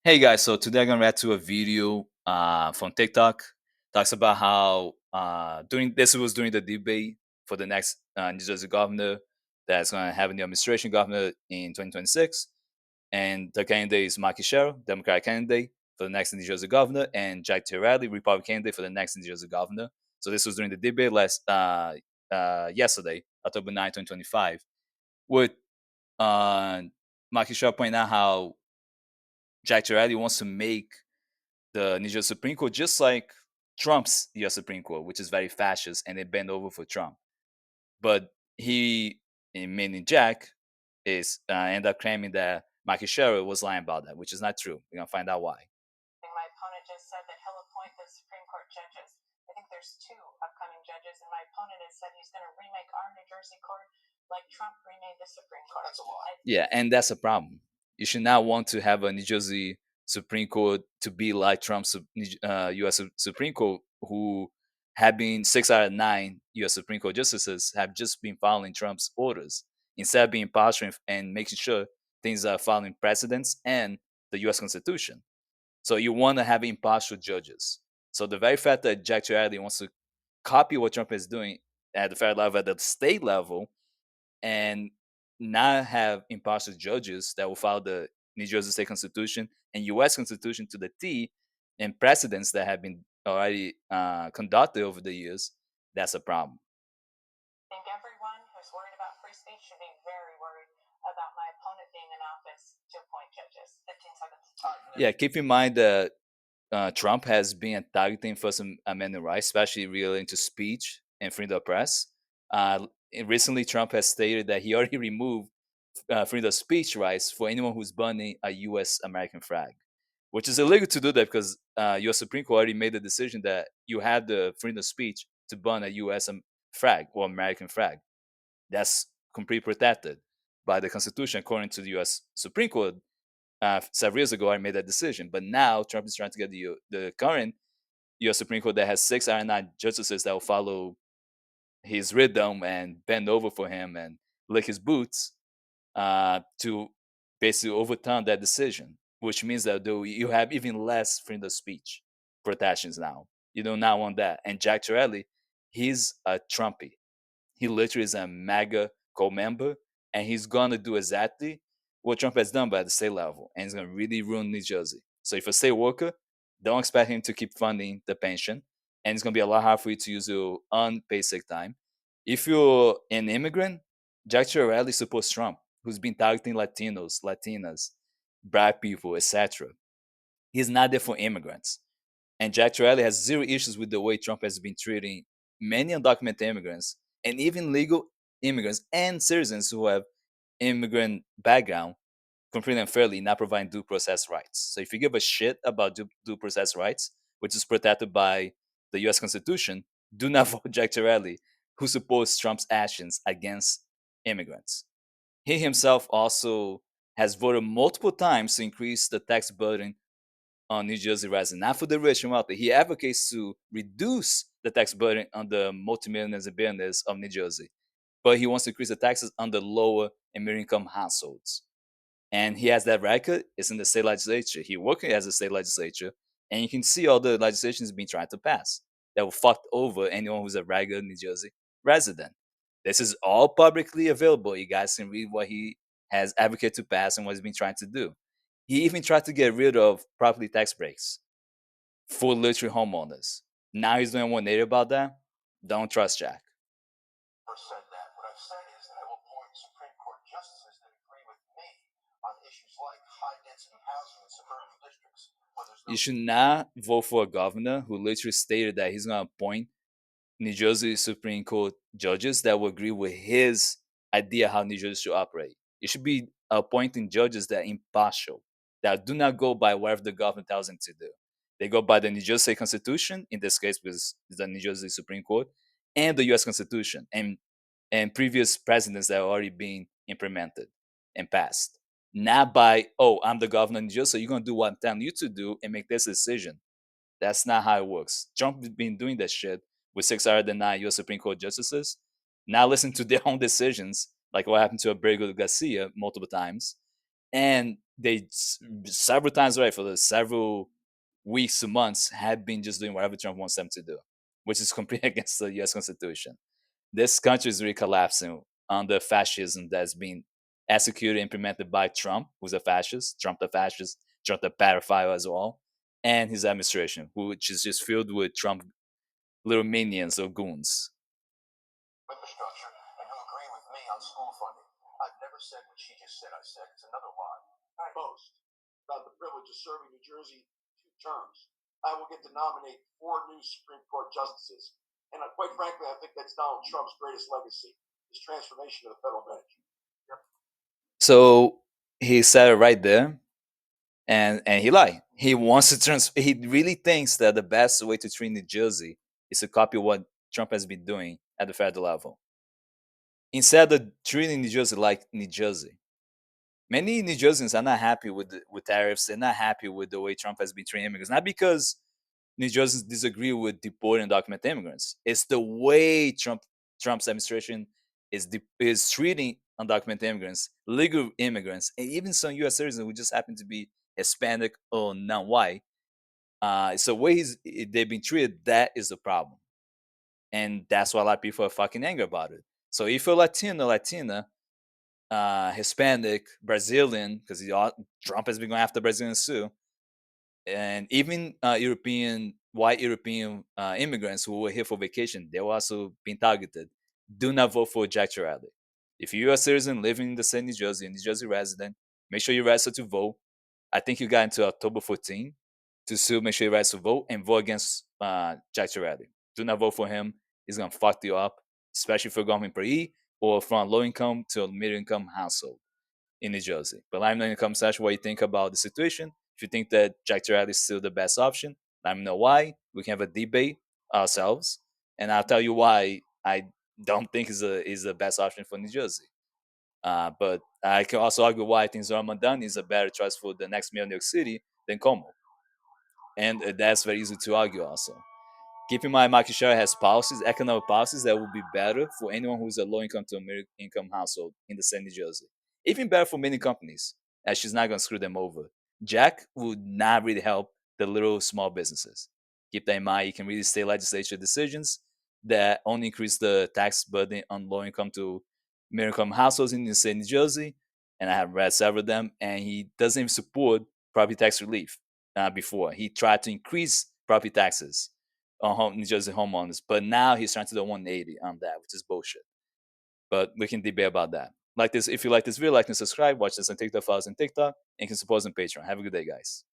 Hey guys, so today I'm gonna react to a video from TikTok. Talks about how during the debate for the next New Jersey governor that's gonna have a new administration governor in 2026, and the candidate is Mikie Sherrill, Democratic candidate for the next New Jersey governor, and Jack Ciattarelli, Republican candidate for the next New Jersey governor. So this was during the debate yesterday, October 9, 2025, with uh, Mikie Sherrill pointing out how Jack Ciattarelli wants to make the New Jersey Supreme Court, just like Trump's US Supreme Court, which is very fascist and they bend over for Trump. But he, meaning Jack, is end up claiming that Michael Sherrill was lying about that, which is not true. We're gonna find out why. My opponent just said that he'll appoint the Supreme Court judges. I think there's two upcoming judges, and my opponent has said he's going to remake our New Jersey court like Trump remade the Supreme Court. That's a lie. Yeah, and that's a problem. You should not want to have a New Jersey Supreme Court to be like Trump's U.S. Supreme Court, who have been 6 out of 9 U.S. Supreme Court justices have just been following Trump's orders instead of being impartial and making sure things are following precedents and the U.S. Constitution. So you want to have impartial judges. So the very fact that Jack Ciattarelli wants to copy what Trump is doing at the federal level, at the state level, and not have impartial judges that will follow the New Jersey State Constitution and U.S. Constitution to the T, and precedents that have been already conducted over the years, that's a problem. I think everyone who's worried about free speech should be very worried about my opponent being in office to appoint judges. 15 seconds. Yeah, keep in mind that Trump has been targeting First Amendment rights, especially relating to speech and freedom of press. Recently, Trump has stated that he already removed freedom of speech rights for anyone who's burning a U.S. American flag, which is illegal to do that because U.S. Supreme Court already made the decision that you have the freedom of speech to burn a U.S. Flag or American flag. That's completely protected by the Constitution, according to the U.S. Supreme Court. Several years ago, I made that decision, but now Trump is trying to get the current U.S. Supreme Court that has 6 out of 9 justices that will follow his rhythm and bend over for him and lick his boots to basically overturn that decision, which means that though you have even less freedom of speech protections now. You do not want that. And Jack Torelli, he's a Trumpy. He literally is a MAGA co-member, and he's gonna do exactly what Trump has done by the state level, and he's gonna really ruin New Jersey. So if you're a state worker, don't expect him to keep funding the pension, and it's gonna be a lot hard for you to use your unpaid sick time. If you're an immigrant, Jack Chiarelli supports Trump, who's been targeting Latinos, Latinas, black people, etc. He's not there for immigrants. And Jack Chiarelli has zero issues with the way Trump has been treating many undocumented immigrants and even legal immigrants and citizens who have immigrant background completely unfairly, not providing due process rights. So if you give a shit about due process rights, which is protected by the US Constitution, do not vote Jack Chiarelli, who supports Trump's actions against immigrants. He himself also has voted multiple times to increase the tax burden on New Jersey residents, not for the rich and wealthy. He advocates to reduce the tax burden on the multimillionaires and billionaires of New Jersey, but he wants to increase the taxes on the lower and middle income households. And he has that record. It's in the state legislature. He working as a state legislature, and you can see all the legislations being tried to pass that will fuck over anyone who's a regular New Jersey resident. This is all publicly available. You guys can read what he has advocated to pass and what he's been trying to do. He even tried to get rid of property tax breaks for literally homeowners. Now he's doing 180 about that. Don't trust Jack. Said that. What I've said is that I will appoint Supreme Court justices that agree with me on issues like high density housing in suburban districts. You should not vote for a governor who literally stated that he's going to appoint New Jersey Supreme Court judges that will agree with his idea how New Jersey should operate. You should be appointing judges that are impartial, that do not go by whatever the government tells them to do. They go by the New Jersey Constitution, in this case, because it's the New Jersey Supreme Court, and the US Constitution, and previous presidents that are already being implemented and passed. Not by, oh, I'm the governor of New Jersey, so you're going to do what I'm telling you to do and make this decision. That's not how it works. Trump has been doing that shit with 6 out of the 9 U.S. Supreme Court justices, not listening to their own decisions, like what happened to Abrego Garcia multiple times, And several times, right, for the several weeks to months, have been just doing whatever Trump wants them to do, which is completely against the U.S. Constitution. This country is really collapsing under fascism that's been executed, implemented by Trump, who's a fascist, Trump the pedophile as well, and his administration, which is just filled with Trump little minions or goons. Infrastructure, and you agree with me on school funding. I've never said what she just said I said. It's another lie. I boast about the privilege of serving New Jersey 2 terms. I will get to nominate 4 new Supreme Court justices. And quite frankly, I think that's Donald Trump's greatest legacy, his transformation of the federal bench. Yep. So he said it right there, and he lied. He wants to He really thinks that the best way to treat New Jersey is to copy what Trump has been doing at the federal level, instead of treating New Jersey like New Jersey. Many New Jerseyans are not happy with tariffs. They're not happy with the way Trump has been treating immigrants. Not because New Jerseyans disagree with deporting undocumented immigrants. It's the way Trump's administration is treating undocumented immigrants, legal immigrants, and even some U.S. citizens who just happen to be Hispanic or non-white. It's the way they've been treated that is the problem, and that's why a lot of people are fucking angry about it. So if you're Latino, Latina, Hispanic, Brazilian, because Trump has been going after Brazilians too, and even white European immigrants who were here for vacation, they were also being targeted. Do not vote for Jack Ciattarelli. If you're a citizen living in the state of New Jersey, a New Jersey resident, make sure you register to vote. I think you got until October 14 to still make sure you register to vote and vote against Jack Ciattarelli. Do not vote for him. He's gonna fuck you up, especially for government employee or from low income to a middle income household in New Jersey. But let me know in the comment section what you think about the situation. If you think that Jack Terrell is still the best option, let me know why. We can have a debate ourselves, and I'll tell you why I don't think is the best option for New Jersey. But I can also argue why I think Zoran Mandani is a better choice for the next mayor of New York City than Como, and that's very easy to argue also. Keep in mind, Mikie Sherrill has policies, economic policies that would be better for anyone who's a low income to middle income household in the state of New Jersey. Even better for many companies, as she's not going to screw them over. Jack would not really help the little small businesses. Keep that in mind. You can really state legislature decisions that only increase the tax burden on low income to middle income households in the state of New Jersey. And I have read several of them, and he doesn't even support property tax relief before. He tried to increase property taxes on New Jersey homeowners, but now he's trying to do a 180 on that, which is bullshit. But we can debate about that. Like this, if you like this video, like and subscribe. Watch this on TikTok, follows on TikTok, and you can support us on Patreon. Have a good day, guys.